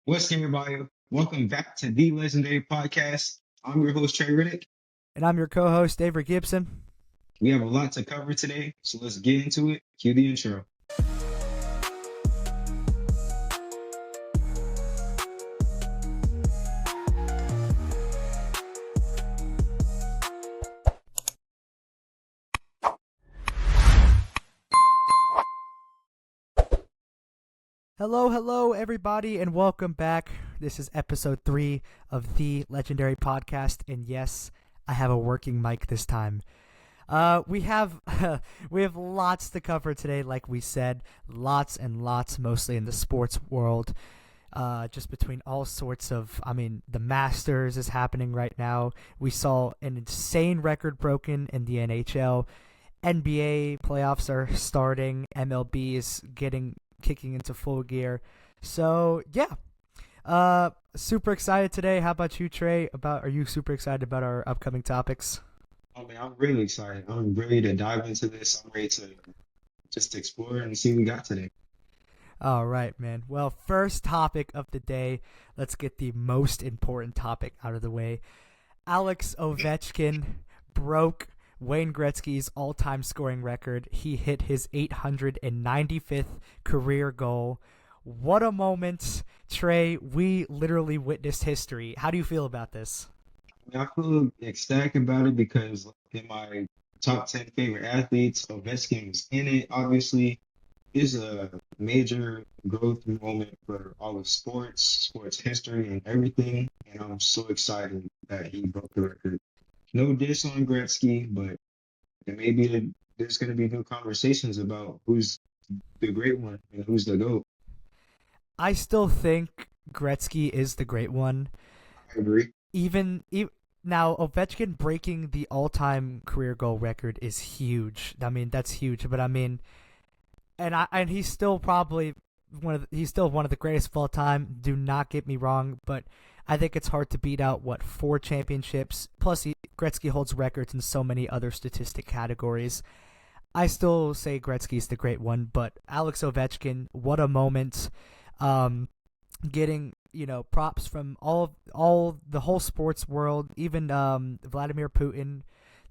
What's good, everybody? Welcome back to the Legendary Podcast. I'm your host, Trey Riddick. And I'm your co-host, Avery Gibson. We have a lot to cover today, so let's get into it. Cue the intro. Hello, everybody, and welcome back. This is episode 3 of the Legendary Podcast, and yes, I have a working mic this time. We have we have lots to cover today, like we said, lots and lots, mostly in the sports world. Just between all sorts of, the Masters is happening right now. We saw an insane record broken in the NHL. NBA playoffs are starting. MLB is kicking into full gear. So yeah, super excited today. How about you, Trey? Are you super excited about our upcoming topics? Oh man, I'm really excited. I'm ready to dive into this. I'm ready to just explore and see what we got today. All right, man. Well, first topic of the day. Let's get the most important topic out of the way. Alex Ovechkin broke Wayne Gretzky's all-time scoring record. He hit his 895th career goal. What a moment, Trey. We literally witnessed history. How do you feel about this? I feel ecstatic about it because in my top 10 favorite athletes, Ovechkin was in it. Obviously, is a major growth moment for all of sports history, and everything. And I'm so excited that he broke the record. No diss on Gretzky, but there's going to be new conversations about who's the great one and who's the GOAT. I still think Gretzky is the great one. I agree. Even now, Ovechkin breaking the all-time career goal record is huge. That's huge. But and he's still probably he's still one of the greatest of all time. Do not get me wrong, but I think it's hard to beat out 4 championships. Plus, Gretzky holds records in so many other statistic categories. I still say Gretzky's the great one, but Alex Ovechkin, what a moment! Getting props from all the whole sports world. Even Vladimir Putin,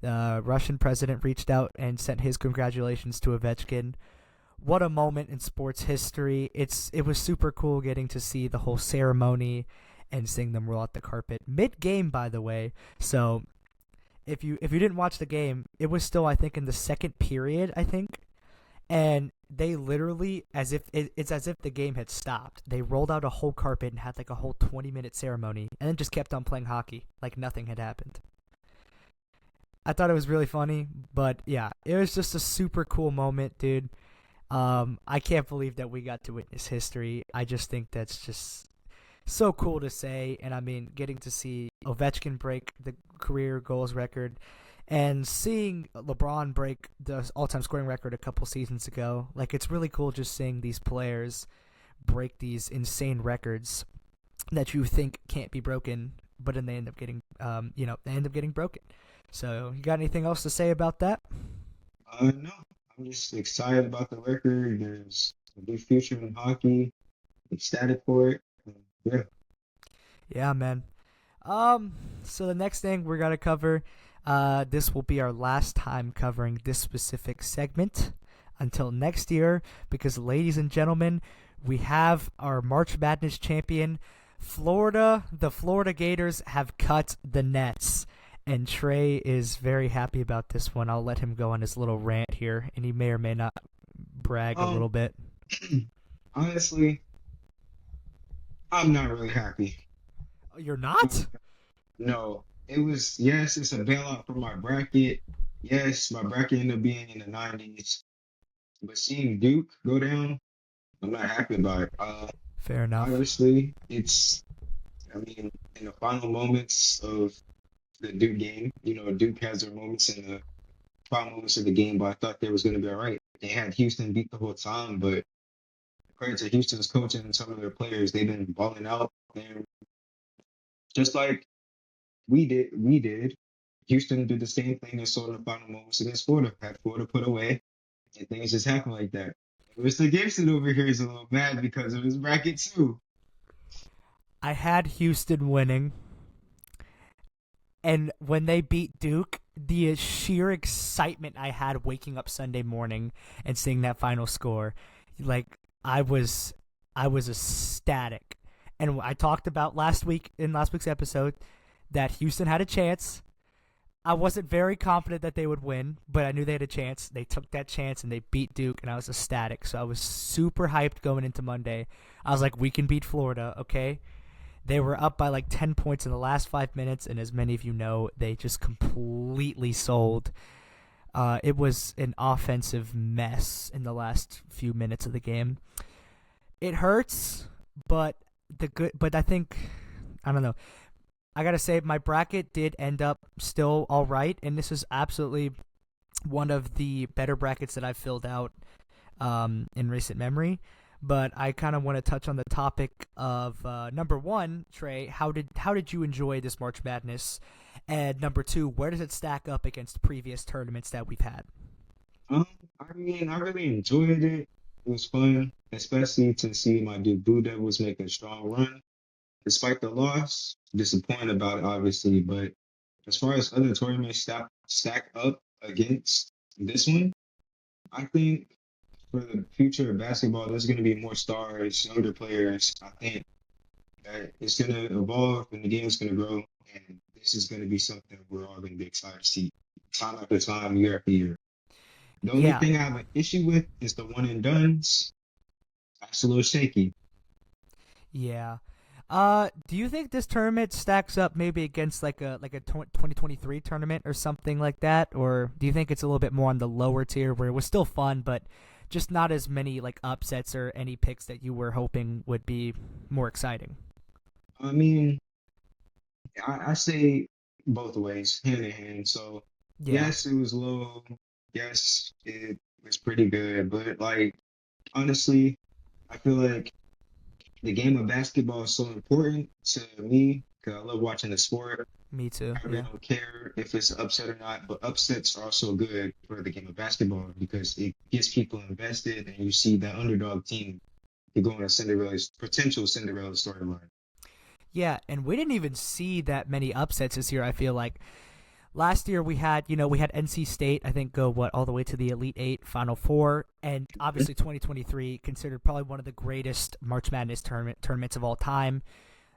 the Russian president, reached out and sent his congratulations to Ovechkin. What a moment in sports history. It was super cool getting to see the whole ceremony and seeing them roll out the carpet mid-game, by the way. So if you didn't watch the game, it was still, I think, in the second period, I think. And they literally, it's as if the game had stopped. They rolled out a whole carpet and had like a whole 20-minute ceremony and then just kept on playing hockey like nothing had happened. I thought it was really funny, but yeah, it was just a super cool moment, dude. I can't believe that we got to witness history. I just think that's just so cool to say. And getting to see Ovechkin break the career goals record and seeing LeBron break the all-time scoring record a couple seasons ago, like, it's really cool just seeing these players break these insane records that you think can't be broken, but then they end up getting, broken. So, you got anything else to say about that? No, I'm just excited about the record. There's a big future in hockey. Ecstatic for it. Yeah. Yeah, man. So the next thing we're gonna cover, this will be our last time covering this specific segment until next year, because, ladies and gentlemen, we have our March Madness champion, Florida. The Florida Gators have cut the nets, and Trey is very happy about this one. I'll let him go on his little rant here, and he may or may not brag a little Um, bit. Honestly, I'm not really happy. You're Um, not? no, yes, it's a bailout for my bracket. Yes, my bracket ended up being in the 90s, but seeing Duke go down, I'm not happy about it. Fair enough. Obviously, in the final moments of the Duke game, Duke has their moments in the final moments of the game, but I thought they was going to be all right. They had Houston beat the whole time, but according to Houston's coaching and some of their players, they've been balling out. And just like we did. Houston did the same thing and saw in the final moments against Florida. Had Florida put away, and things just happen like that. Mr. Gibson over here is a little mad because of his bracket too. I had Houston winning, and when they beat Duke, the sheer excitement I had waking up Sunday morning and seeing that final score, like I was ecstatic. And I talked about last week's episode that Houston had a chance. I wasn't very confident that they would win, but I knew they had a chance. They took that chance and they beat Duke, and I was ecstatic. So I was super hyped going into Monday. I was like, we can beat Florida, okay? They were up by like 10 points in the last 5 minutes, and as many of you know, they just completely sold. It was an offensive mess in the last few minutes of the game. It hurts, but I think, I don't know. I gotta say, my bracket did end up still all right, and this is absolutely one of the better brackets that I've filled out in recent memory. But I kind of want to touch on the topic of number one, Trey. How did you enjoy this March Madness? And number two, where does it stack up against previous tournaments that we've had? I mean, I really enjoyed it. It was fun, especially to see my dude Blue Devils make a strong run despite the loss. Disappointed about it, obviously, but as far as other tournaments stack up against this one, I think for the future of basketball, there's going to be more stars, younger players. I think that it's going to evolve and the game's going to grow, and this is going to be something we're all going to be excited to see time after time, year after year. The only Yeah, thing I have an issue with is the one and dones. That's a little shaky. yeah. Do you think this tournament stacks up maybe against like a 2023 tournament or something like that, or do you think it's a little bit more on the lower tier where it was still fun, but just not as many like upsets or any picks that you were hoping would be more exciting? I mean, I say both ways, hand in hand. So, Yeah, yes, it was low. Yes, it was pretty good. But, like, honestly, I feel like the game of basketball is so important to me because I love watching the sport. me too. I really Yeah. don't care if it's an upset or not, but upsets are also good for the game of basketball because it gets people invested and you see that underdog team to go on a potential Cinderella storyline. Yeah, and we didn't even see that many upsets this year. I feel like last year we had NC State, I think, go all the way to the Elite Eight, Final Four, and obviously 2023 considered probably one of the greatest March Madness tournaments of all time.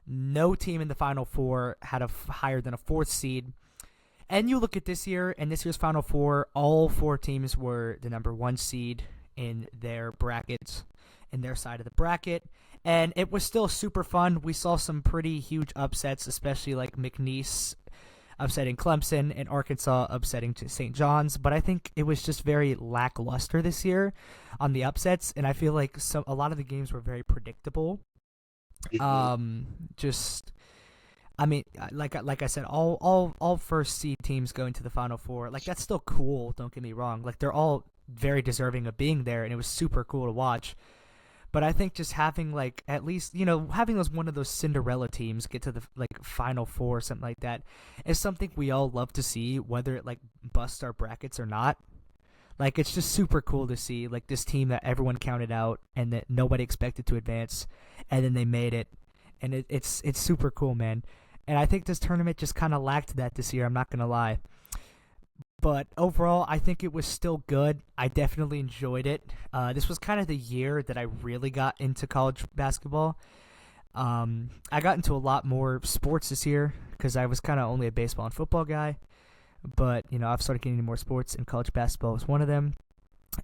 No team in the Final Four had higher than a fourth seed. And you look at this year, and this year's Final Four, all four teams were the number one seed in their brackets, in their side of the bracket. And it was still super fun. We saw some pretty huge upsets, especially like McNeese upsetting Clemson and Arkansas upsetting to St. John's. But I think it was just very lackluster this year on the upsets, and I feel like a lot of the games were very predictable. Mhm. Just I mean, like I said, all first seed teams going to the Final Four, like that's still cool. Don't get me wrong. Like they're all very deserving of being there, and it was super cool to watch. But I think just having like at least having those one of those Cinderella teams get to the like Final Four or something like that is something we all love to see, whether it like busts our brackets or not. Like it's just super cool to see like this team that everyone counted out and that nobody expected to advance, and then they made it, and it's super cool, man. And I think this tournament just kind of lacked that this year. I'm not gonna lie. But overall, I think it was still good. I definitely enjoyed it. This was kind of the year that I really got into college basketball. I got into a lot more sports this year because I was kind of only a baseball and football guy. But I've started getting into more sports, and college basketball was one of them.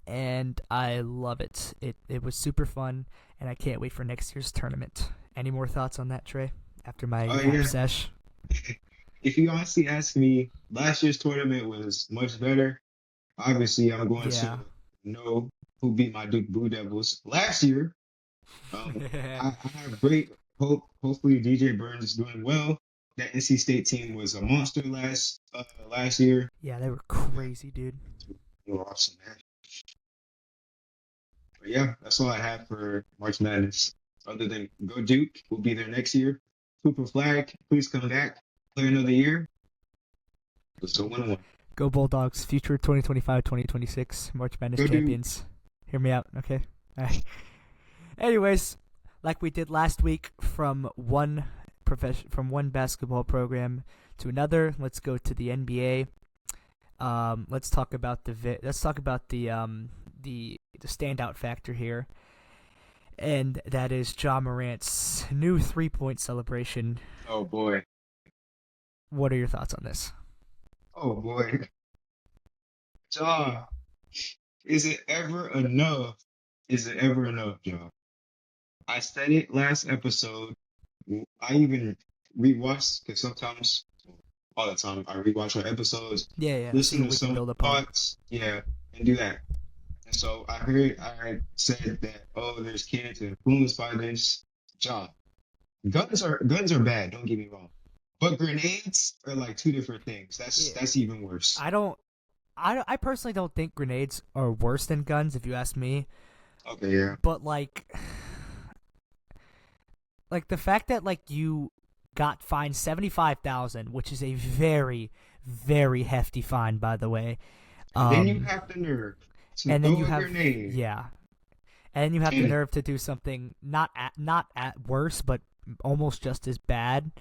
And I love it. It was super fun, and I can't wait for next year's tournament. Any more thoughts on that, Trey? After my Oh yap yeah. sesh? If you honestly ask me, last year's tournament was much better. Obviously, I'm going to Yeah. know who beat my Duke Blue Devils last year. I have great hope. Hopefully, DJ Burns is doing well. That NC State team was a monster last year. Yeah, they were crazy, dude. They were awesome, man. But yeah, that's all I have for March Madness. Other than go Duke, we'll be there next year. Cooper Flag, please come back. Player of the year. Let's go 1-1. Go Bulldogs, future 2025-2026 March Madness Go Duke. champions. Hear me out, okay? All right. Anyways, like we did last week from one from one basketball program to another. Let's go to the NBA. Let's talk about the standout factor here, and that is Ja Morant's new 3-point celebration. Oh boy. What are your thoughts on this? Oh boy. John, is it ever enough? Is it ever enough, John? I said it last episode. I even rewatched because sometimes, all the time, I rewatch our episodes, Yeah, yeah. See listen what to we can some build upon. thoughts, yeah, and do that. And so I said that, oh, there's kids influenced by this. John, guns are bad. Don't get me wrong, but grenades are like two different things. Yeah, That's even worse. I don't. I personally don't think grenades are worse than guns, if you ask me. Okay, yeah, But like the fact that like you got fined 75,000, which is a very, very hefty fine, by the way. and then you Um, have the nerve to and then throw you a have grenade. yeah, and then you have the And nerve to do something not at worse, but almost just as bad.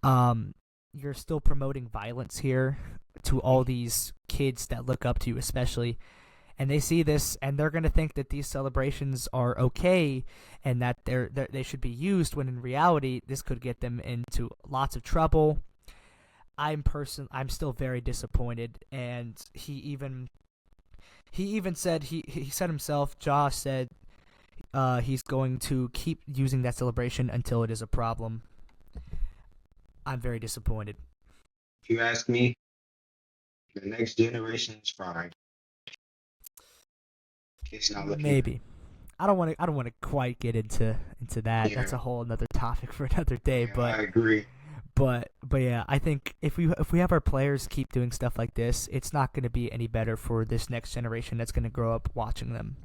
Um, you're still promoting violence here to all these kids that look up to you, especially, and they see this and they're gonna think that these celebrations are okay and that they should be used. When in reality, this could get them into lots of trouble. I'm still very disappointed, and he even said he said himself. Josh said he's going to keep using that celebration until it is a problem. I'm very disappointed. if you ask me, the next generation's fried. It's not looking good. Maybe. I don't want to quite get into that. That's Yeah, a whole another topic for another day. yeah, I agree. But yeah, I think if we have our players keep doing stuff like this, it's not going to be any better for this next generation that's going to grow up watching them.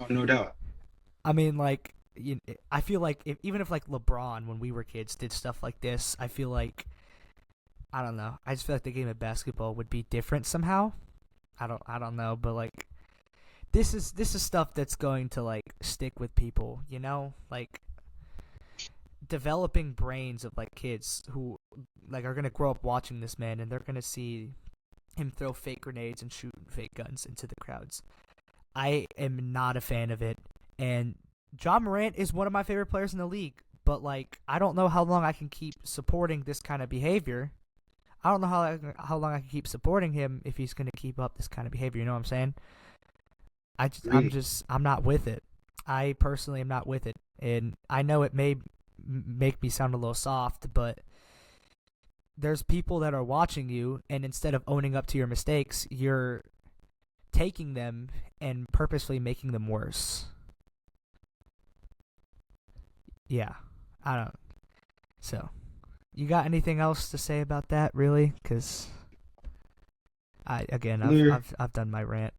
Oh, no doubt. I mean, like, I feel like even if like LeBron when we were kids did stuff like this, I feel like I don't know. I just feel like the game of basketball would be different somehow. I don't know, but like this is stuff that's going to like stick with people, like developing brains of like kids who like are gonna grow up watching this man, and they're gonna see him throw fake grenades and shoot fake guns into the crowds. I am not a fan of it, and John Morant is one of my favorite players in the league. But like, I don't know how long I can keep supporting this kind of behavior. I don't know how long I can keep supporting him if he's gonna keep up this kind of behavior. You know what I'm saying? Agree. I'm not with it. I personally am not with it, and I know it may make me sound a little soft, but there's people that are watching you, and instead of owning up to your mistakes, you're taking them and purposely making them worse. Yeah, I don't. So, you got anything else to say about that, really? Because I've Other, I've done my rant.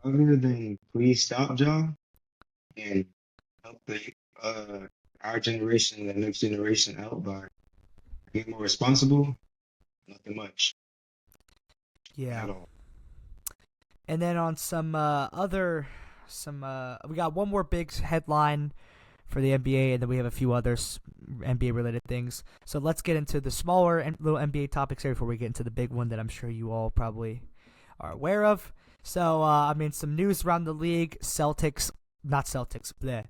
other than please stop, John, and help our generation, the next generation out by being more responsible. Nothing much Yeah. at all. And then on we got one more big headline for the NBA, and then we have a few other NBA related things. So let's get into the smaller and little NBA topics here before we get into the big one that I'm sure you all probably are aware of. So I mean, some news around the league: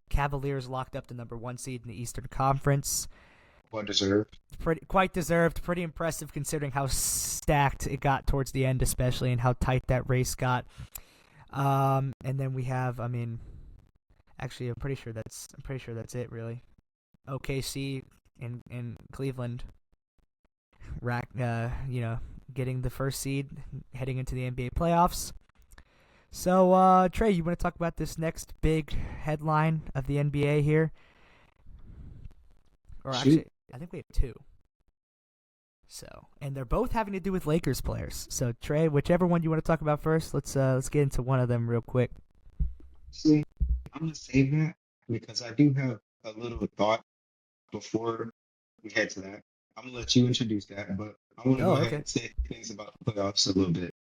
Cavaliers locked up the number one seed in the Eastern Conference. Well deserved. Quite deserved. Pretty impressive considering how stacked it got towards the end, especially, and how tight that race got. And then we have, I mean, actually, I'm pretty sure that's it, really. OKC in Cleveland, getting the first seed, heading into the NBA playoffs. So, Trey, you want to talk about this next big headline of the NBA here? Or Shoot. actually, I think we have two. So, and they're both having to do with Lakers players. So, Trey, whichever one you want to talk about first, let's get into one of them real quick. See, I'm gonna save that because I do have a little thought before we head to that. I'm gonna let you introduce that, but I want to go Oh, ahead okay. and say things about the playoffs a little bit.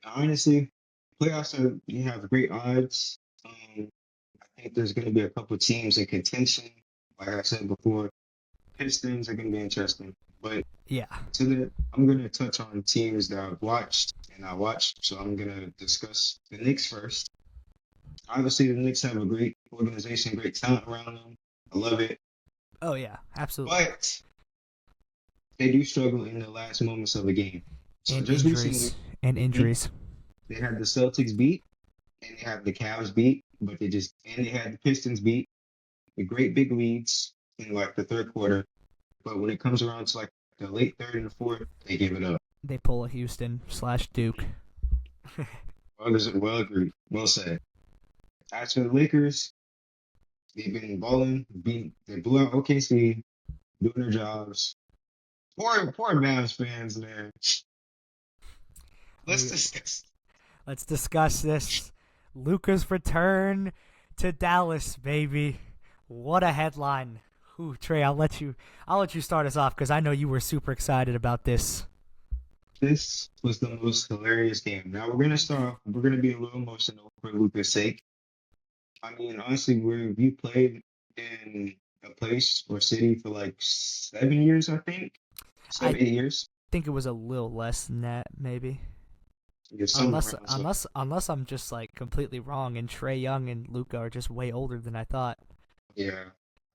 Honestly, playoffs are you have great odds. I think there's gonna be a couple teams in contention. Like I said before, Pistons are gonna be interesting. But Yeah. I'm gonna touch on teams that I've watched and I watched. So I'm gonna discuss the Knicks first. Obviously, the Knicks have a great organization, great talent around them. I love it. Oh yeah, absolutely. But they do struggle in the last moments of a game. So And just recently, injuries. And mhm, injuries. they had the Celtics beat and they had the Cavs beat, but they had the Pistons beat with great big leads in like the third quarter. But when it comes around to like the late third and the fourth, they give it up. They pull a Houston / Duke. Well agreed. Well said. As for the Lakers, they've been balling. They blew out OKC, doing their jobs. Poor Mavs fans, man. Let's We discuss. Let's discuss this. Luka's return to Dallas, baby. What a headline. Ooh, Trey, I'll let you start us off because I know you were super excited about this. This was the most hilarious game. Now we're gonna start off. We're gonna be a little emotional for Luca's sake. I mean, honestly, we played in a place or city for like 7 years, I think. I 7, 8 years. think it was a little less than that, maybe. Yeah, somewhere Unless around. So unless unless I'm just like completely wrong and Trey Young and Luka are just way older than I thought. yeah.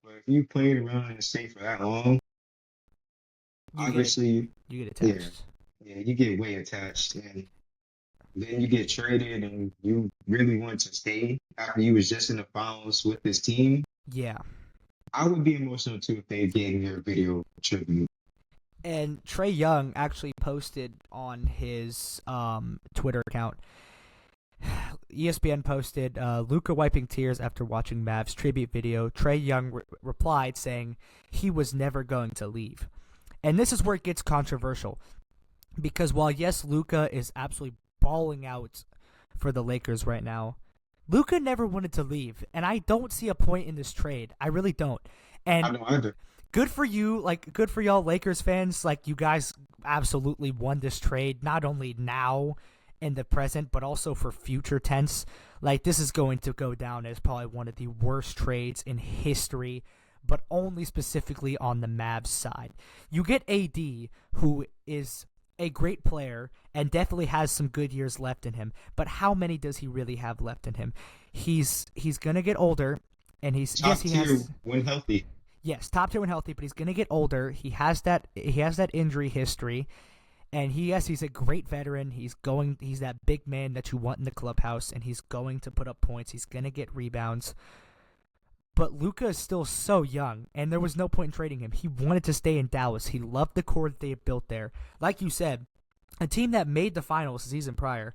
But if you played around in the state for that long, You get it. obviously, You get yeah, attached. yeah, you get way attached, and then you get traded, and you really want to stay after you was just in the finals with this team. Yeah. I would be emotional too if they gave me a video tribute. And Trey Young actually posted on his Twitter account. ESPN posted Luka wiping tears after watching Mavs tribute video. Trey Young replied saying he was never going to leave. And this is where it gets controversial because while yes, Luka is absolutely balling out for the Lakers right now, Luka never wanted to leave, and I don't see a point in this trade. I really don't. I And don't either. good for you, like good for y'all Lakers fans. Like you guys absolutely won this trade, not only now in the present, but also for future tense. Like this is going to go down as probably one of the worst trades in history, but only specifically on the Mavs side. You get AD, who is a great player and definitely has some good years left in him, but how many does he really have left in him? He's gonna get older, and Top he tier has. when healthy. Yes, top tier when healthy, but he's gonna get older. He has that injury history, and he's a great veteran. He's that big man that you want in the clubhouse, and he's going to put up points. He's gonna get rebounds. But Luka is still so young, and there was no point in trading him. He wanted to stay in Dallas. He loved the core that they had built there. Like you said, a team that made the finals the season prior.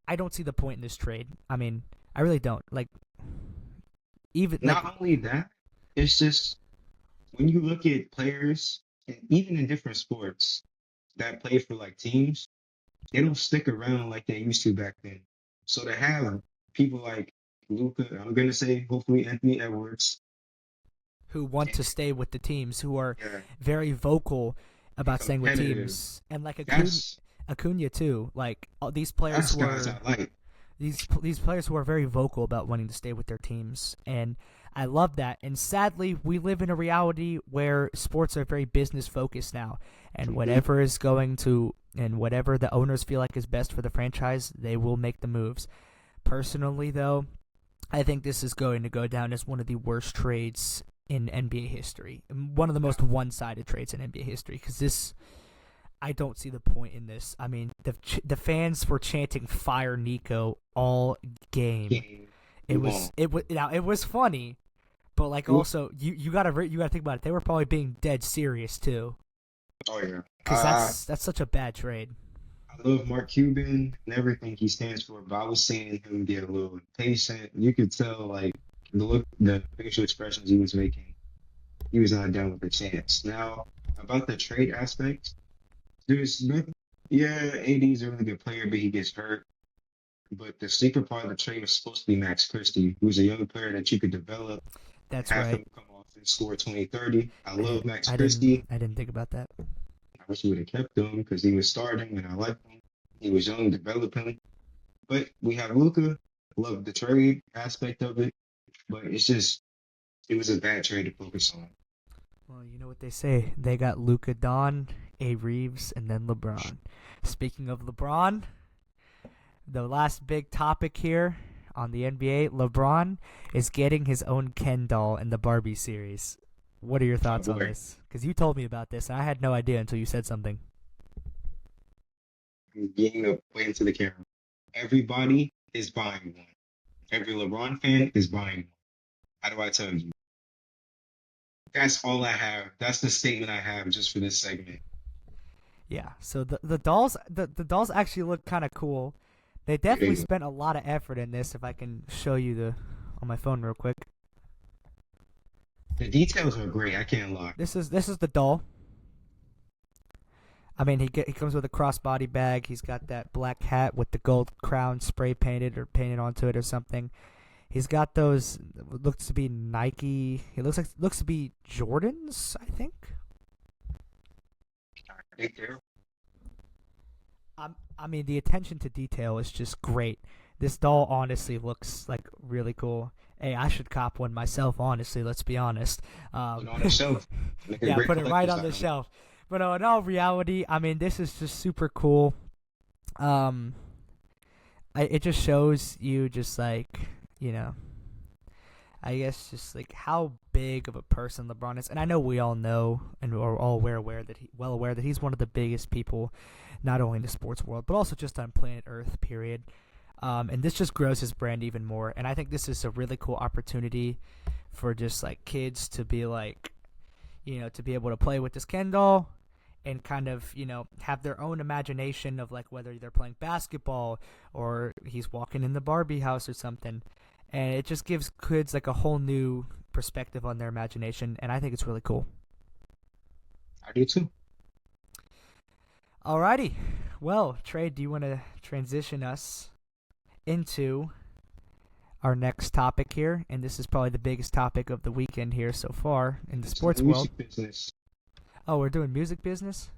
I don't see the point in this trade. I mean, I really don't. Like even like Not only that, it's just when you look at players, and even in different sports that play for like teams, they don't stick around like they used to back then. So to have people like Luca, I'm gonna say hopefully Anthony Edwards, who want to stay with the teams, who are yeah, very vocal and about staying with competitive. teams, and like That's Acuna too. Like these players that's who guys are I like. these players who are very vocal about wanting to stay with their teams, and I love that. And sadly, we live in a reality where sports are very business focused now, and Mhm. whatever the owners feel like is best for the franchise, they will make the moves. Personally, though, I think this is going to go down as one of the worst trades in NBA history, one of the most one-sided trades in NBA history, because I don't see the point in this. I mean, the fans were chanting "Fire Nico" all game. Game It long. was it was funny, but like It wa- also you gotta think about it. They were probably being dead serious too, Oh yeah. because that's such a bad trade. I love Mark Cuban and everything he stands for, but I was seeing him get a little impatient. You could tell like the facial expressions he was making. He was not done with the chance. Now about the trade aspect, there's nothing. Yeah, AD's a really good player, but he gets hurt. But the sleeper part of the trade was supposed to be Max Christie, who's a young player that you could develop and That's have right. him come off and score 20, 30. I I didn't love Max I didn't Christie. I didn't think about that. I wish we would have kept him because he was starting and I liked him. He was young, developing. But we have Luca. Love the trade aspect of it, but it was a bad trade to focus on. Well, you know what they say. They got Luka Don, A. Reeves, and then LeBron. Speaking of LeBron, the last big topic here on the NBA, LeBron is getting his own Ken doll in the Barbie series. What are your Oh thoughts on boy, this? Because you told me about this, and I had no idea until you said something. getting the way into the camera. Everybody is buying one. Every LeBron fan is buying one. How do I tell you? That's all I have. That's the statement I have just for this segment. Yeah, so the dolls the dolls actually look kind of cool. They There definitely you go. spent a lot of effort in this. If I can show you the on my phone real quick. The details are great. I can't lie. This is the doll. I mean, he comes with a crossbody bag. He's got that black hat with the gold crown spray painted or painted onto it or something. He's got those looks to be Nike. It looks to be Jordans, I think. Right there. I mean, the attention to detail is just great. This doll honestly looks like really cool. Hey, I should cop one myself. Honestly, let's be honest. Put it on the shelf. Make a Yeah, great put it right collector's on the item. shelf. But no, in all reality, I mean, this is just super cool. Um, it just shows you just like you know, I guess just like how big of a person LeBron is, and I know we all know and are all aware that well aware that he's one of the biggest people, not only in the sports world but also just on planet Earth. Period. And this just grows his brand even more, and I think this is a really cool opportunity for just like kids to be like, to be able to play with this Ken doll and kind of, have their own imagination of like whether they're playing basketball or he's walking in the Barbie house or something. And it just gives kids like a whole new perspective on their imagination, and I think it's really cool. I do too. Alrighty. Well, Trey, do you want to transition us into our next topic here? And this is probably the biggest topic of the weekend here so far in the It's the sports world. music business. Oh, we're doing music business?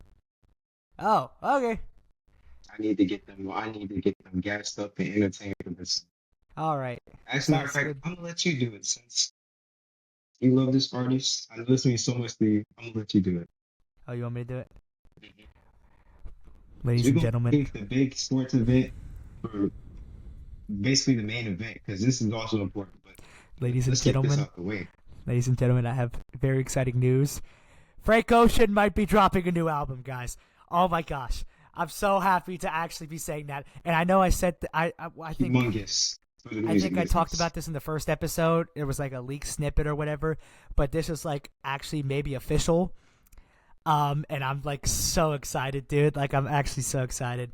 Oh, okay. I need to get them gassed up and entertained for this. All right. As a matter of Sounds fact, good. I'm gonna let you do it since you love this artist. I listen to you so much to you. I'm gonna let you do it. Oh, you want me to do it? Mhm. So Ladies we're and gonna gentlemen. take the big sports event for basically the main event because this is also important. But Ladies and let's get this gentlemen. out the way. Ladies and gentlemen, I have very exciting news. Frank Ocean might be dropping a new album, guys. Oh my gosh. I'm so happy to actually be saying that. And I know I said I think Humongous for the I music think I talked business. about this in the first episode. It was like a leak snippet or whatever, but this is like actually maybe official. And I'm like so excited, dude. Like I'm actually so excited.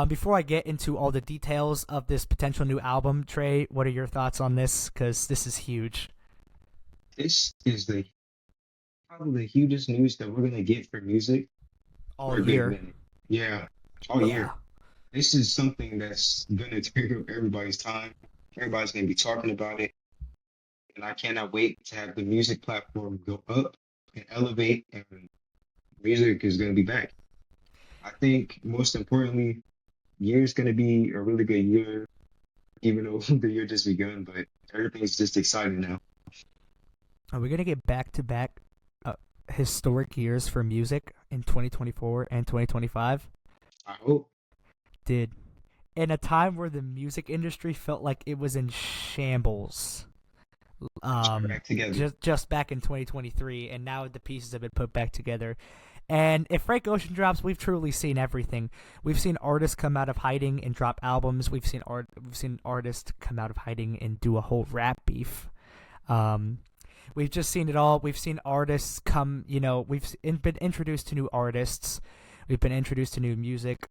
Before I get into all the details of this potential new album, Trey, what are your thoughts on this? Because this is huge. This is the probably the hugest news that we're gonna get for music All for a good year. minute. Yeah, all Yeah. year. This is something that's gonna take up everybody's time. Everybody's gonna be talking about it, and I cannot wait to have the music platform go up and elevate, and music is gonna be back. I think most importantly, year is gonna be a really good year, even though the year just begun. But everything's just exciting now. Are we gonna get back to back historic years for music in 2024 and 2025? I hope Did in a time where the music industry felt like it was in shambles. back together. Just back in 2023, and now the pieces have been put back together. And if Frank Ocean drops, we've truly seen everything. We've seen artists come out of hiding and drop albums. We've seen artists come out of hiding and do a whole rap beef. Um, we've just seen it all. We've seen artists come. Been introduced to new artists. We've been introduced to new music,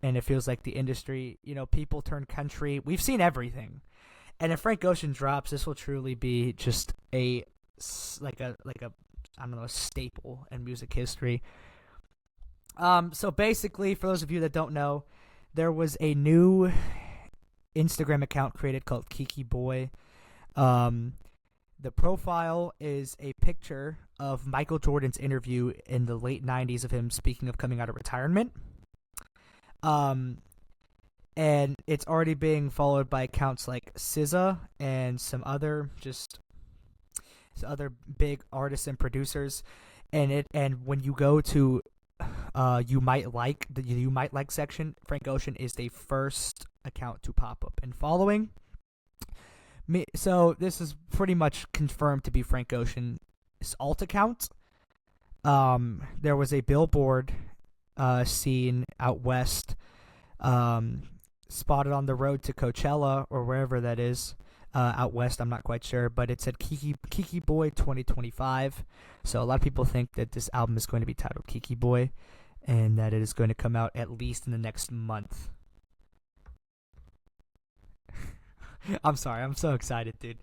and it feels like the industry. People turn country. We've seen everything. And if Frank Ocean drops, this will truly be just like a I don't know, a staple in music history. So basically, for those of you that don't know, there was a new Instagram account created called Kiki Boy. The profile is a picture of Michael Jordan's interview in the late 90s of him speaking of coming out of retirement. And it's already being followed by accounts like SZA and some other big artists and producers. and when you go to you might like the you might like section, Frank Ocean is the first account to pop up. And following me, so this is pretty much confirmed to be Frank Ocean's alt account. There was a billboard scene out west, um, spotted on the road to Coachella or wherever that is. Out west, I'm not quite sure, but it said Kiki Boy 2025. So a lot of people think that this album is going to be titled Kiki Boy, and that it is going to come out at least in the next month. I'm sorry, I'm so excited, dude.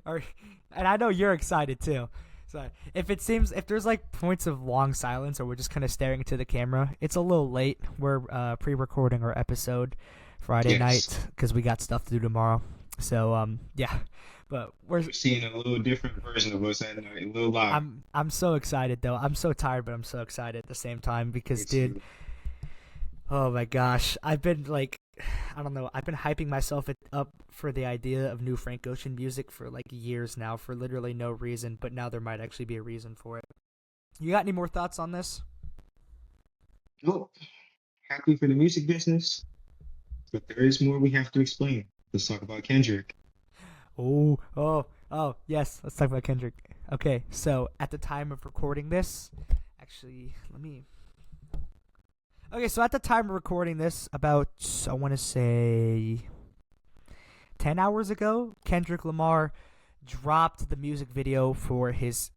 And I know you're excited too. So if there's like points of long silence or we're just kind of staring into the camera, it's a little late. We're pre-recording our episode Friday Yes. night because we got stuff to do tomorrow. So yeah, but We're seeing a little different version of us at night, a little live. I'm so excited though. I'm so tired, but I'm so excited at the same time because, It's, dude, oh my gosh, I've been like, I don't know, I've been hyping myself up for the idea of new Frank Ocean music for like years now, for literally no reason. But now there might actually be a reason for it. You got any more thoughts on this? nope. Happy for the music business, but there is more we have to explain. Let's talk about Kendrick. Oh, yes. Let's talk about Kendrick. Okay, so at the time of recording this, actually, let me. Okay, so at the time of recording this, about, I want to say, 10 hours ago, Kendrick Lamar dropped the music video for his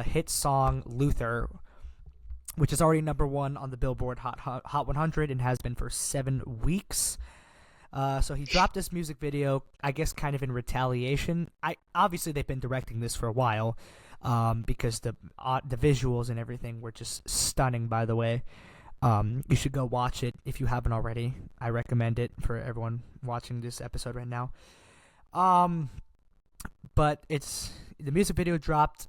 hit song Luther, which is already number one on the Billboard Hot 100 and has been for 7 weeks. So he dropped this music video, I guess, kind of in retaliation. Obviously they've been directing this for a while, because the visuals and everything were just stunning. By the way, you should go watch it if you haven't already. I recommend it for everyone watching this episode right now. But the music video dropped.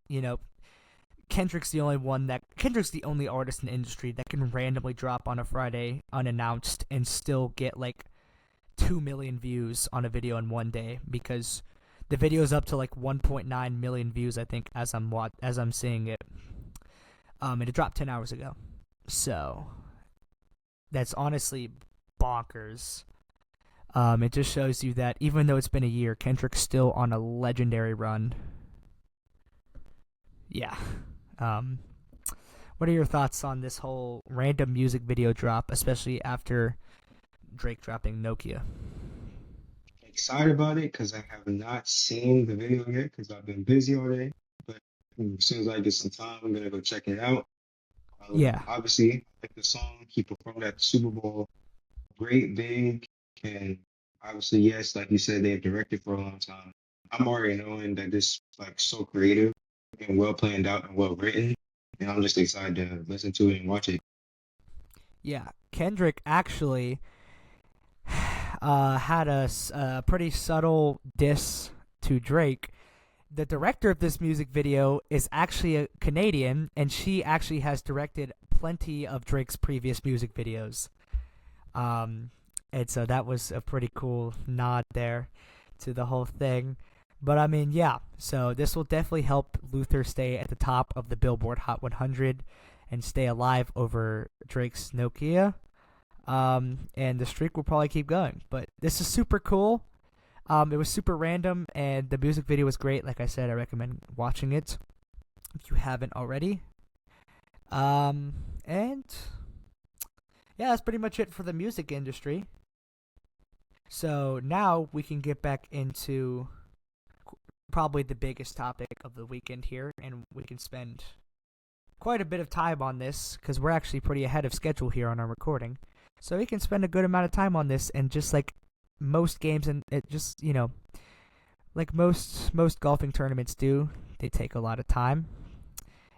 Kendrick's the only artist in the industry that can randomly drop on a Friday unannounced and still get like 2 million views on a video in one day, because the video is up to like 1.9 million views, I think, as I'm seeing it. And it dropped 10 hours ago. So that's honestly bonkers. It just shows you that even though it's been a year, Kendrick's still on a legendary run. Yeah. What are your thoughts on this whole random music video drop, especially after Drake dropping Nokia? Excited about it because I have not seen the video yet because I've been busy all day. But as soon as I get some time, I'm gonna go check it out. Yeah. Obviously, I like the song. He performed at the Super Bowl. Great, big, and obviously, yes, like you said, they've directed for a long time. I'm already knowing that this is like so creative and well planned out and well written, and I'm just excited to listen to it and watch it. Yeah. Kendrick actually had a pretty subtle diss to Drake. The director of this music video is actually a Canadian, and she actually has directed plenty of Drake's previous music videos. And so that was a pretty cool nod there to the whole thing. But I mean, yeah, so this will definitely help Luther stay at the top of the Billboard Hot 100 and stay alive over Drake's Nokia. And the streak will probably keep going. But this is super cool. It was super random, and the music video was great. Like I said, I recommend watching it if you haven't already. And yeah, that's pretty much it for the music industry. So now we can get back into probably the biggest topic of the weekend here, and we can spend quite a bit of time on this because we're actually pretty ahead of schedule here on our recording. So we can spend a good amount of time on this, and just like most games, and it just, like most golfing tournaments do, they take a lot of time.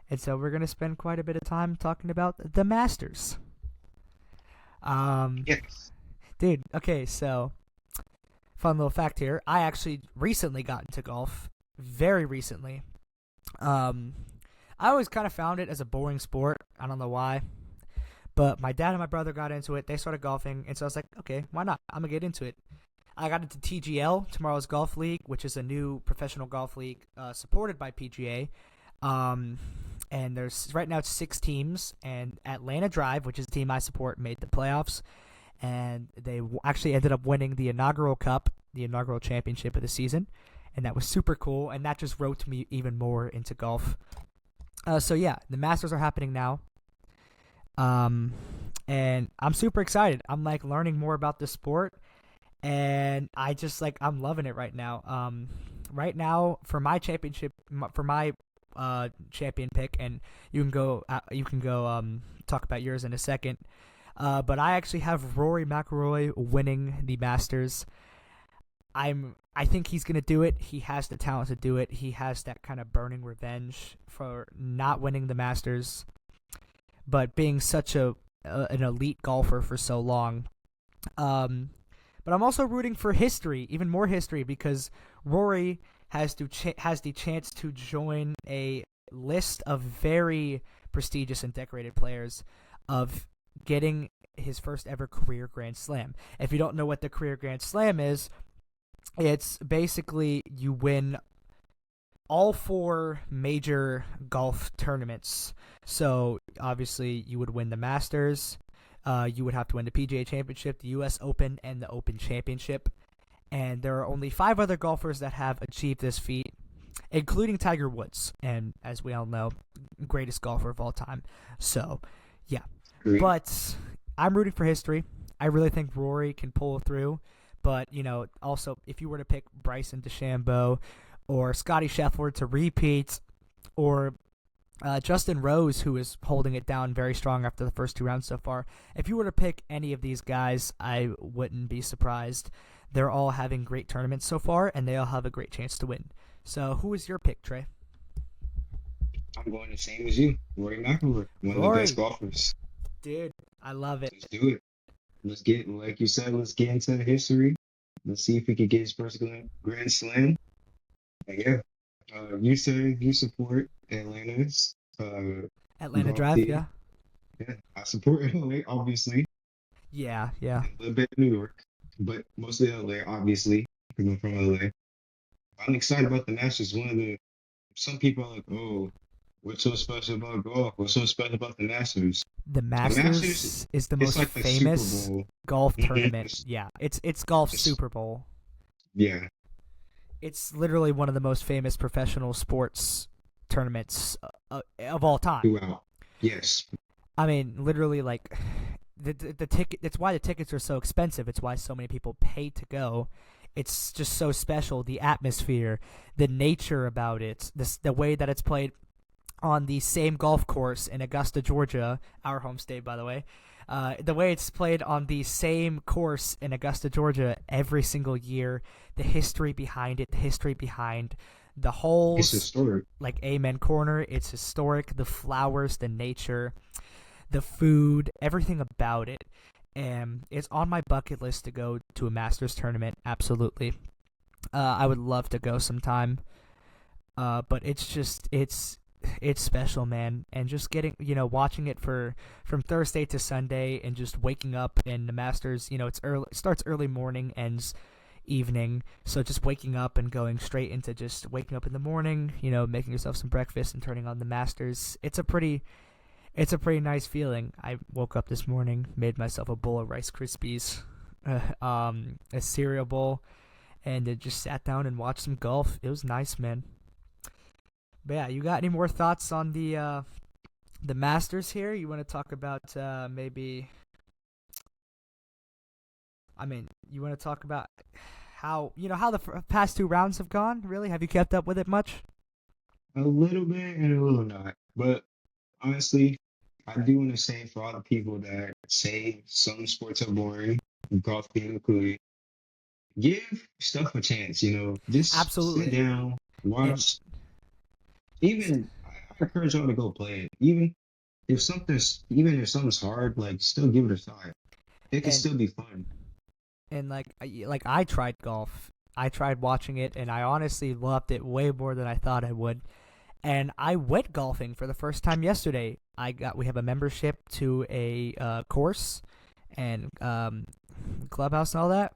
And so we're going to spend quite a bit of time talking about the Masters. Yes. Dude, okay, so fun little fact here. I actually recently got into golf. Very recently. I always kind of found it as a boring sport. I don't know why. But my dad and my brother got into it. They started golfing. And so I was like, okay, why not? I'm going to get into it. I got into TGL, Tomorrow's Golf League, which is a new professional golf league supported by PGA. Um, and there's right now it's 6 teams, and Atlanta Drive, which is the team I support, made the playoffs, and they actually ended up winning the inaugural cup, the inaugural championship of the season, and that was super cool, and that just roped me even more into golf. So yeah, the Masters are happening now. Um, and I'm super excited. I'm like learning more about the sport, and I just like I'm loving it right now. Right now for my championship, for my champion pick, and you can go talk about yours in a second. But I actually have Rory McIlroy winning the Masters. I think he's gonna do it. He has the talent to do it. He has that kind of burning revenge for not winning the Masters, but being such an elite golfer for so long. But I'm also rooting for history, even more history, because Rory has the chance to join a list of very prestigious and decorated players of getting his first ever career Grand Slam. If you don't know what the career Grand Slam is, it's basically you win all 4 major golf tournaments. So obviously you would win the Masters, you would have to win the PGA Championship, the U.S. Open, and the Open Championship. And there are only 5 other golfers that have achieved this feat, including Tiger Woods, and as we all know, greatest golfer of all time. So, yeah. Great. But I'm rooting for history. I really think Rory can pull through. But, also, if you were to pick Bryson DeChambeau or Scotty Scheffler to repeat, or Justin Rose, who is holding it down very strong after the first 2 rounds so far, if you were to pick any of these guys, I wouldn't be surprised. They're all having great tournaments so far, and they all have a great chance to win. So, who is your pick, Trey? I'm going the same as you. Rory McIlroy, one of the best golfers. Dude, I love it. Let's do it. Like you said, let's get into history. Let's see if he could get his first Grand Slam. And yeah, you said you support Atlanta's Atlanta golf Drive, team. yeah? Yeah, I support LA, obviously. Yeah. A little bit of New York, but mostly LA, obviously. Coming from LA. I'm excited about the Masters. Some people are like, oh, what's so special about golf? What's so special about the Masters? The Masters is the most like famous golf tournament. Yeah, it's golf's Super Bowl. Yeah. It's literally one of the most famous professional sports tournaments of all time. Throughout. Yes. I mean, literally, like the ticket. It's why the tickets are so expensive. It's why so many people pay to go. It's just so special. The atmosphere, the nature about it, the way that it's played on the same golf course in Augusta, Georgia, our home state, by the way. The way it's played on the same course in Augusta, Georgia, every single year. The history behind it, the history behind the holes. It's historic. Like Amen Corner, it's historic. The flowers, the nature, the food, everything about it. And it's on my bucket list to go to a Masters tournament, absolutely. I would love to go sometime. But it's special, man. And just getting, watching it from Thursday to Sunday, and just waking up in the Masters, it's early, it starts early morning, ends evening. So just waking up and going straight into just waking up in the morning, making yourself some breakfast and turning on the Masters. It's a pretty nice feeling. I woke up this morning, made myself a bowl of Rice Krispies, a cereal bowl, and then just sat down and watched some golf. It was nice, man. But yeah, you got any more thoughts on the Masters here? You want to talk about maybe? I mean, you want to talk about how the past 2 rounds have gone? Really, have you kept up with it much? A little bit and a little not. But honestly, I do want to say for all the people that say some sports are boring, golf being included, give stuff a chance. Just Absolutely. sit down, watch. Even I encourage y'all to go play it. Even if something's hard, like still give it a try. It can still be fun. And like I tried golf. I tried watching it, and I honestly loved it way more than I thought I would. And I went golfing for the first time yesterday. We have a membership to a course and clubhouse and all that,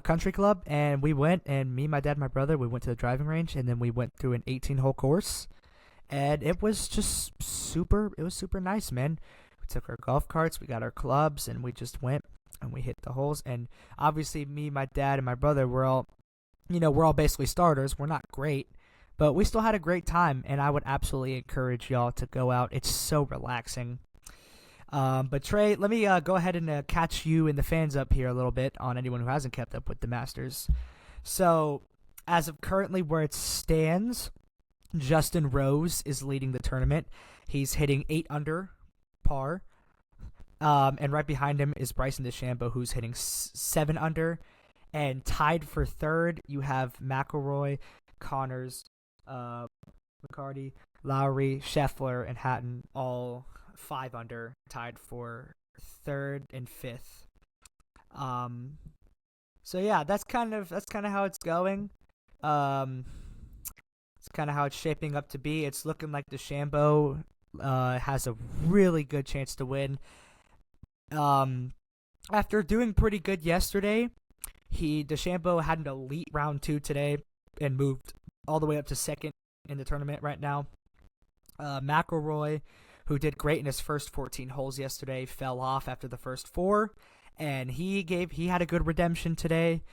country club, and we went, and me, my dad, my brother, we went to the driving range, and then we went through an 18-hole course, and it was just super. It was super nice, man. We took our golf carts, we got our clubs, and we just went and we hit the holes. And obviously, me, my dad, and my brother, we're all basically starters. We're not great, but we still had a great time, and I would absolutely encourage y'all to go out. It's so relaxing. But Trey, let me go ahead and catch you and the fans up here a little bit on anyone who hasn't kept up with the Masters. So, as of currently where it stands, Justin Rose is leading the tournament. He's hitting 8 under par. And right behind him is Bryson DeChambeau, who's hitting 7 under. And tied for third, you have McIlroy, Connors, McCarty, Lowry, Scheffler, and Hatton, all 5 under, tied for third and fifth. So yeah, that's kind of how it's going. Um, it's kind of how it's shaping up to be. It's looking like DeChambeau has a really good chance to win. Um, After doing pretty good yesterday, DeChambeau had an elite round 2 today and moved all the way up to second in the tournament right now. McIlroy, who did great in his first 14 holes yesterday, fell off after the first 4, and he had a good redemption today.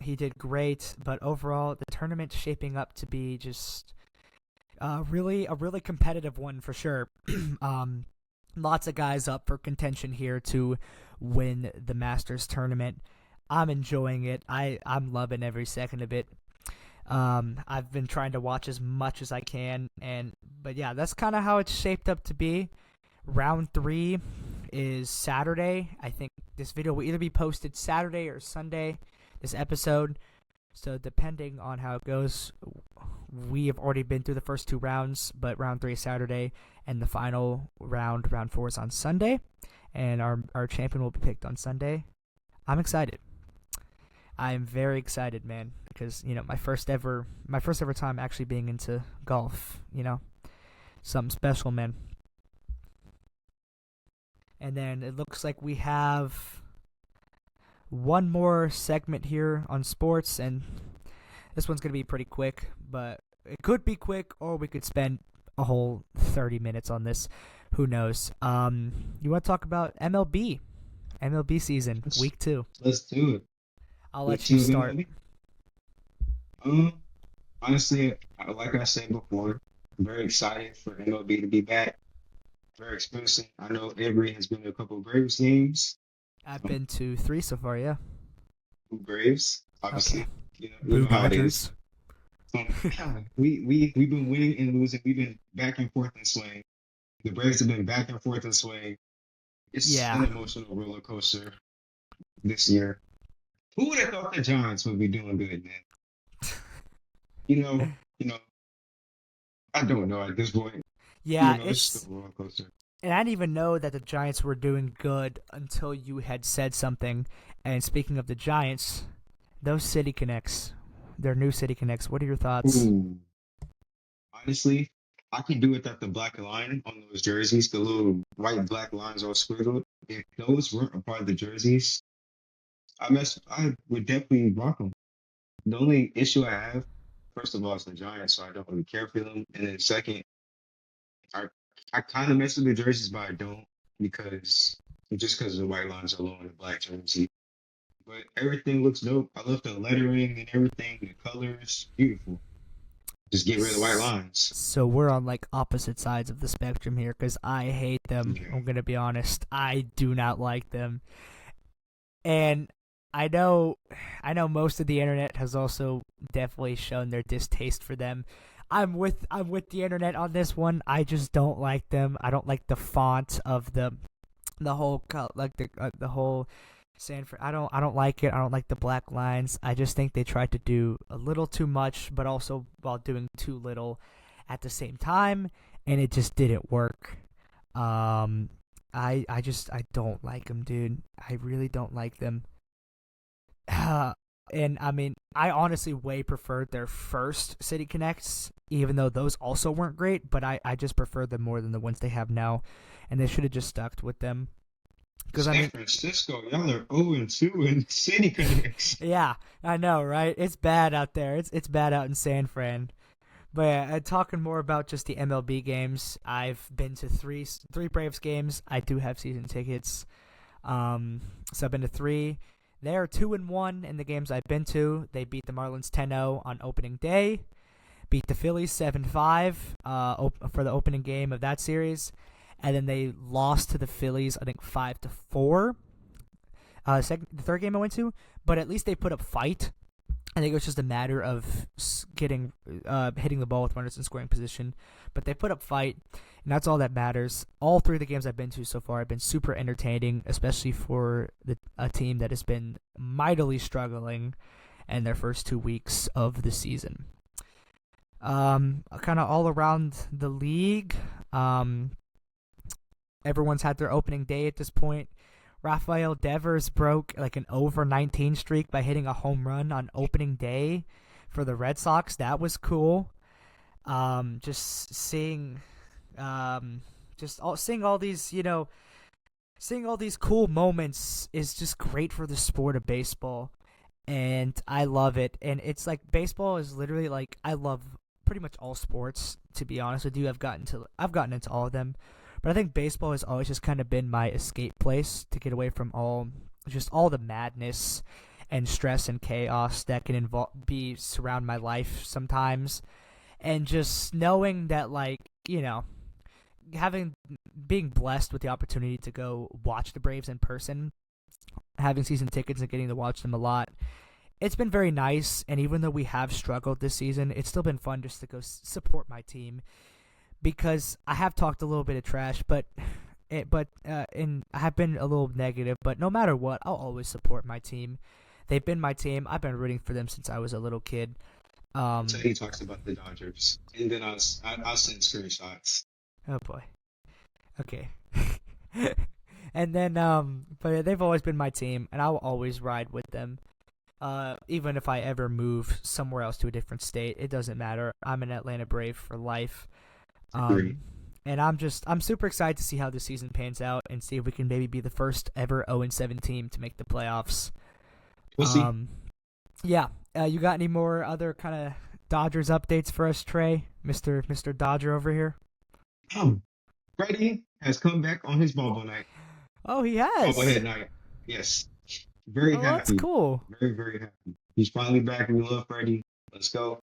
He did great, but overall the tournament's shaping up to be just a really competitive one for sure. Lots of guys up for contention here to win the Masters tournament. I'm enjoying it. I'm loving every second of it. I've been trying to watch as much as I can, but yeah, that's kind of how it's shaped up to be. Round 3 is Saturday. I think this video will either be posted Saturday or Sunday, this episode. So depending on how it goes, we have already been through the first 2 rounds, but round 3 is Saturday, and the final round 4, is on Sunday, and our champion will be picked on Sunday. I'm excited. I am very excited, man, because my first ever time actually being into golf. Something special, man. And then it looks like we have one more segment here on sports, and this one's gonna be pretty quick, but it could be quick, or we could spend a whole 30 minutes on this. Who knows? You want to talk about MLB season, week 2? Let's do it. I'll let you start. Honestly, like I said before, I'm very excited for MLB to be back. Very expensive. I know Avery has been to a couple of Braves games. I've been to 3 so far, yeah. Braves, obviously. Okay. You know how it is. We've been winning and losing. We've been back and forth in swing. The Braves have been back and forth in swing. It's an emotional roller coaster this year. Who would have thought the Giants would be doing good, man? You know, I don't know at this point. Yeah, it's still a roller coaster. And I didn't even know that the Giants were doing good until you had said something. And speaking of the Giants, those City Connects, their new City Connects, what are your thoughts? Ooh. Honestly, I can do without the black line on those jerseys, the little white black lines all squiggled. If those weren't a part of the jerseys, I would definitely rock them. The only issue I have, first of all, is the Giants, so I don't really care for them. And then second, I kind of mess with the jerseys, but I don't because the white lines are low in the black jersey. But everything looks dope. I love the lettering and everything, the colors, beautiful. Just get rid of the white lines. So we're on like opposite sides of the spectrum here because I hate them. Yeah. I'm gonna be honest. I do not like them, and I know most of the internet has also definitely shown their distaste for them. I'm with the internet on this one. I just don't like them. I don't like the font of the whole the whole Sanford. I don't like it. I don't like the black lines. I just think they tried to do a little too much, but also while doing too little at the same time, and it just didn't work. I don't like them, dude. I really don't like them. And I mean, I honestly way preferred their first City Connects, even though those also weren't great, but I just prefer them more than the ones they have now, and they should have just stuck with them. San Francisco, y'all are 0-2 in City Connects. Yeah, I know, right? It's bad out there. It's bad out in San Fran. But yeah, talking more about just the MLB games, I've been to three Braves games. I do have season tickets. So I've been to three. They're 2-1 in the games I've been to. They beat the Marlins 10-0 on opening day. Beat the Phillies 7-5 for the opening game of that series. And then they lost to the Phillies, I think 5-4. The third game I went to, but at least they put up fight. I think it was just a matter of hitting the ball with runners in scoring position. But they put up fight, and that's all that matters. All three of the games I've been to so far have been super entertaining, especially for a team that has been mightily struggling in their first 2 weeks of the season. Kind of all around the league, everyone's had their opening day at this point. Rafael Devers broke like an over 19 streak by hitting a home run on opening day for the Red Sox. That was cool. Just seeing all these, seeing all these cool moments is just great for the sport of baseball, and I love it. And it's like baseball is literally like I love pretty much all sports. To be honest with you, I've gotten into all of them. But I think baseball has always just kind of been my escape place to get away from all the madness and stress and chaos that can surround my life sometimes. And just knowing that, like, being blessed with the opportunity to go watch the Braves in person, having season tickets and getting to watch them a lot, it's been very nice. And even though we have struggled this season, it's still been fun just to go support my team. Because I have talked a little bit of trash, and I have been a little negative. But no matter what, I'll always support my team. They've been my team. I've been rooting for them since I was a little kid. So he talks about the Dodgers, and then I'll send screenshots. Oh boy. Okay. And then but they've always been my team, and I'll always ride with them. Even if I ever move somewhere else to a different state, it doesn't matter. I'm an Atlanta Brave for life. And I'm super excited to see how this season pans out and see if we can maybe be the first ever 0-7 team to make the playoffs. We'll see. Yeah. You got any more other kind of Dodgers updates for us, Trey? Mr. Dodger over here? Freddie has come back on his bubble night. Oh, he has? Bobblehead night. Yes. Very happy. That's cool. Very, very happy. He's finally back. We love Freddie. Let's go.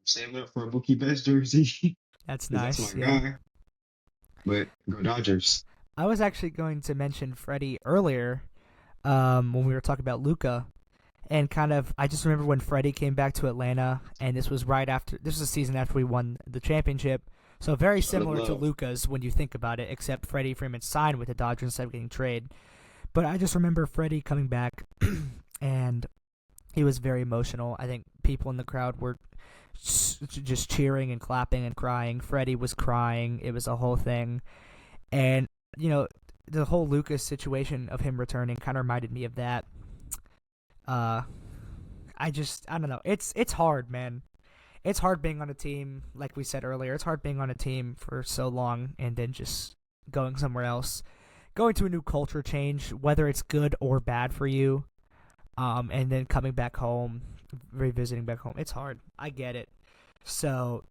Saving up for a Mookie Betts jersey. That's nice. That's my guy. But go Dodgers. I was actually going to mention Freddie earlier when we were talking about Luka. And I just remember when Freddie came back to Atlanta, and this was a season after we won the championship. So very similar to Luka's when you think about it, except Freddie Freeman signed with the Dodgers instead of getting traded. But I just remember Freddie coming back, and he was very emotional. I think people in the crowd were just cheering and clapping and crying. Freddie was crying. It was a whole thing. And, the whole Lucas situation of him returning kind of reminded me of that. I don't know. It's hard, man. It's hard being on a team, like we said earlier. It's hard being on a team for so long and then just going somewhere else. Going to a new culture change, whether it's good or bad for you. And then coming back home, revisiting back home. It's hard. I get it. So,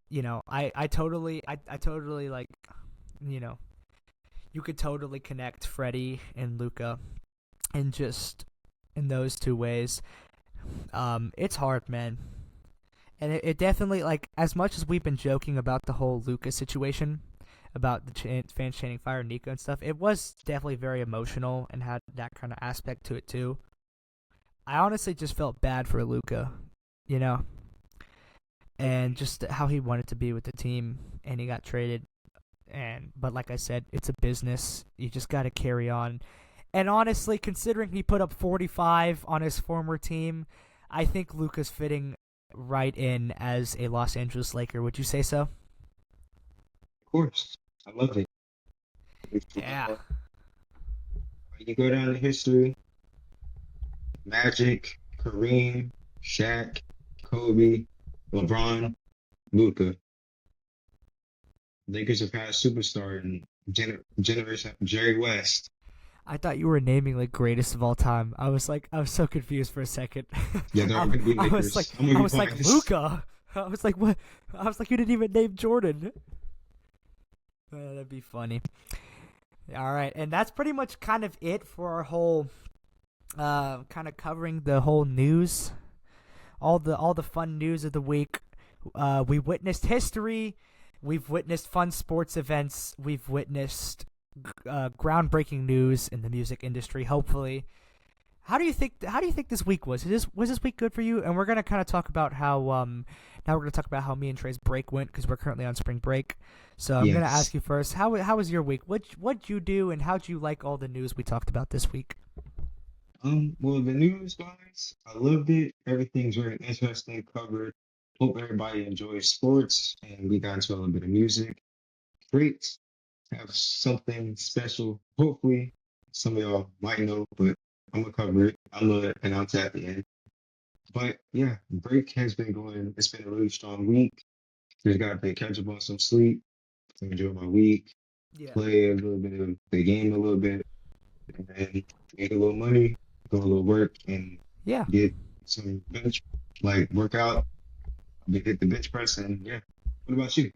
I totally like, you could totally connect Freddie and Luka and just in those two ways. It's hard, man. And it definitely, like, as much as we've been joking about the whole Luka situation, about the fans chanting Fire Nico and stuff, it was definitely very emotional and had that kind of aspect to it too. I honestly just felt bad for Luka, and just how he wanted to be with the team, and he got traded. But like I said, it's a business. You just got to carry on. And honestly, considering he put up 45 on his former team, I think Luka's fitting right in as a Los Angeles Laker. Would you say so? Of course. I love it. Yeah. You go down in history, Magic, Kareem, Shaq, Kobe, LeBron, Luka. Lakers have had a superstar in generation Jerry West. I thought you were naming like greatest of all time. I was so confused for a second. Yeah, they're going to be Lakers. I was like Luka. I was like, what? I was like, you didn't even name Jordan. That'd be funny. All right, and that's pretty much kind of it for our whole, kind of covering the whole news, all the fun news of the week. We witnessed history. We've witnessed fun sports events. We've witnessed groundbreaking news in the music industry. Hopefully, how do you think this week was? Was this week good for you? And we're gonna kind of talk about how now we're gonna talk about how me and Trey's break went because we're currently on spring break. So I'm gonna Yes. ask you first. How was your week? What'd you do, and how'd you like all the news we talked about this week? Well, the news guys, I loved it. Everything's very interesting, covered. Hope everybody enjoys sports, and we got into a little bit of music. Great. Have something special. Hopefully, some of y'all might know, but I'm gonna cover it. I'm gonna announce it at the end. But yeah, break has been going. It's been a really strong week. Just got to catch up on some sleep, enjoy my week, Yeah. play a little bit of the game a little bit, and then make a little money, go a little work, and Yeah. get some bench, like workout, hit the bench press, and yeah. What about you?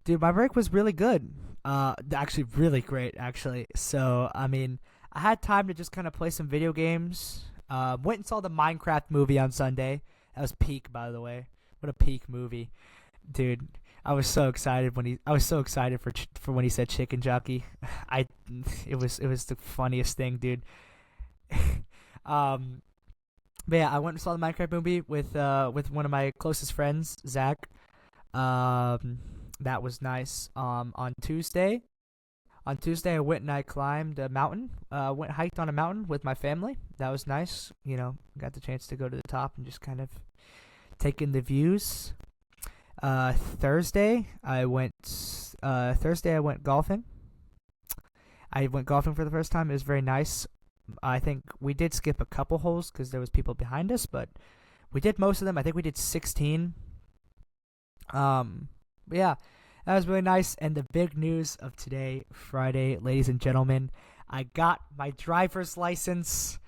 Dude, my break was really good. Actually, really great. Actually, so I mean, I had time to just kind of play some video games. Went and saw the Minecraft movie on Sunday. That was peak, by the way. What a peak movie, dude. I was so excited for when he said chicken jockey. I, it was the funniest thing, dude. um, but yeah, I went and saw the Minecraft movie with one of my closest friends, Zach. Um, that was nice. On Tuesday, I went and I climbed a mountain. Hiked on a mountain with my family. That was nice. Got the chance to go to the top and just kind of take in the views. Thursday, I went. Thursday, I went golfing. I went golfing for the first time. It was very nice. I think we did skip a couple holes because there was people behind us, but we did most of them. I think we did 16. But yeah, that was really nice. And the big news of today, Friday, ladies and gentlemen, I got my driver's license.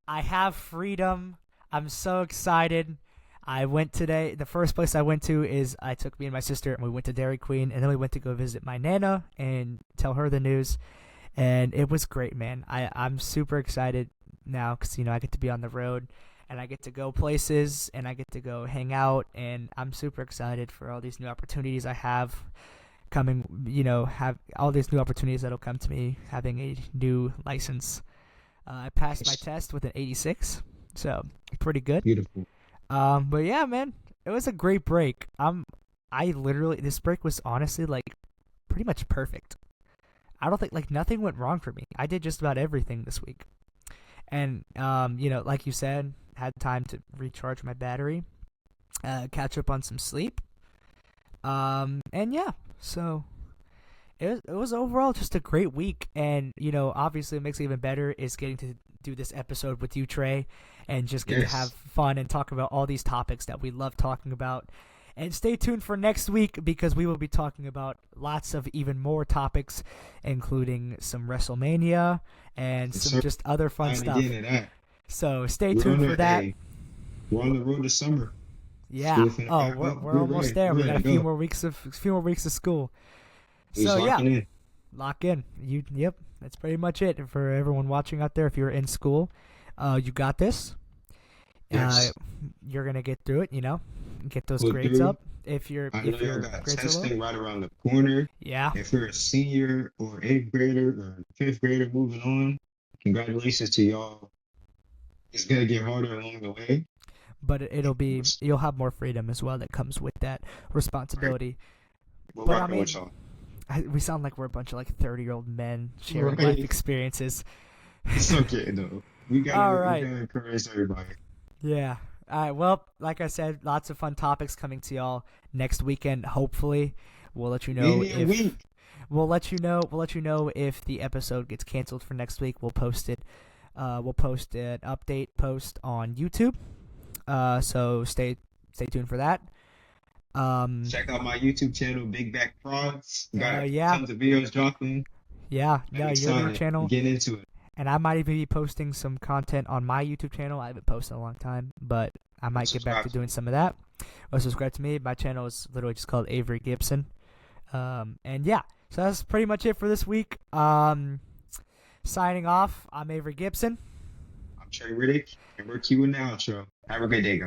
I have freedom. I'm so excited. I went today. The first place I went to is I took me and my sister and we went to Dairy Queen, and then we went to go visit my Nana and tell her the news. And it was great, man. I'm super excited now because, I get to be on the road and I get to go places and I get to go hang out, and I'm super excited for all these new opportunities I have coming, have all these new opportunities that'll come to me having a new license. I passed my test with an 86, so pretty good. Beautiful. But yeah, man, it was a great break. This break was honestly like pretty much perfect. I don't think like nothing went wrong for me. I did just about everything this week. And like you said, had time to recharge my battery, catch up on some sleep. And yeah, so it was overall just a great week. And obviously, what makes it even better is getting to do this episode with you, Trey, and just get to have Yes. fun and talk about all these topics that we love talking about. And stay tuned for next week because we will be talking about lots of even more topics, including some WrestleMania and Yes, some sir. just other fun Time to stuff. get into that. So stay We're on tuned for the that. hey, we're on the road to summer. Yeah. School finna Oh, wrap we're up. we're We're almost ready. there. We're We got ready a to few go. more weeks of school. We just So yeah, locking in. lock in. Yep. That's pretty much it for everyone watching out there. If you're in school, you got this. Uh, Yes. you're gonna get through it. Get those Pull grades through. up. If your I know if y'all your got grades are low, testing right around the corner. yeah. If you're a senior or eighth grader or fifth grader moving on, congratulations to y'all. It's gonna get harder along the way. But it'll be We're you'll have more freedom as well that comes with that right. responsibility. We're But I rocking with mean, y'all. we sound like we're a bunch of like 30-year-old men sharing life Right. experiences. It's okay though. We All gotta we right. gotta encourage everybody. Yeah. All right. Well, like I said, lots of fun topics coming to y'all next weekend. Hopefully, we'll let you know Maybe a week. we'll let you know if the episode gets canceled for next week. We'll post it. We'll post an update post on YouTube. So stay tuned for that. Check out my YouTube channel, Big Back Prods. Got Yeah, tons of videos dropping. yeah. I'm No, your new excited. channel, Get into it. and I might even be posting some content on my YouTube channel. I haven't posted in a long time, but I might get back Subscribe to to doing me. some of that. or subscribe to me. My channel is literally just called Avery Gibson. And yeah, so that's pretty much it for this week. Signing off, I'm Avery Gibson. I'm Trey Riddick, and we're queuing the outro. Have a good day, guys.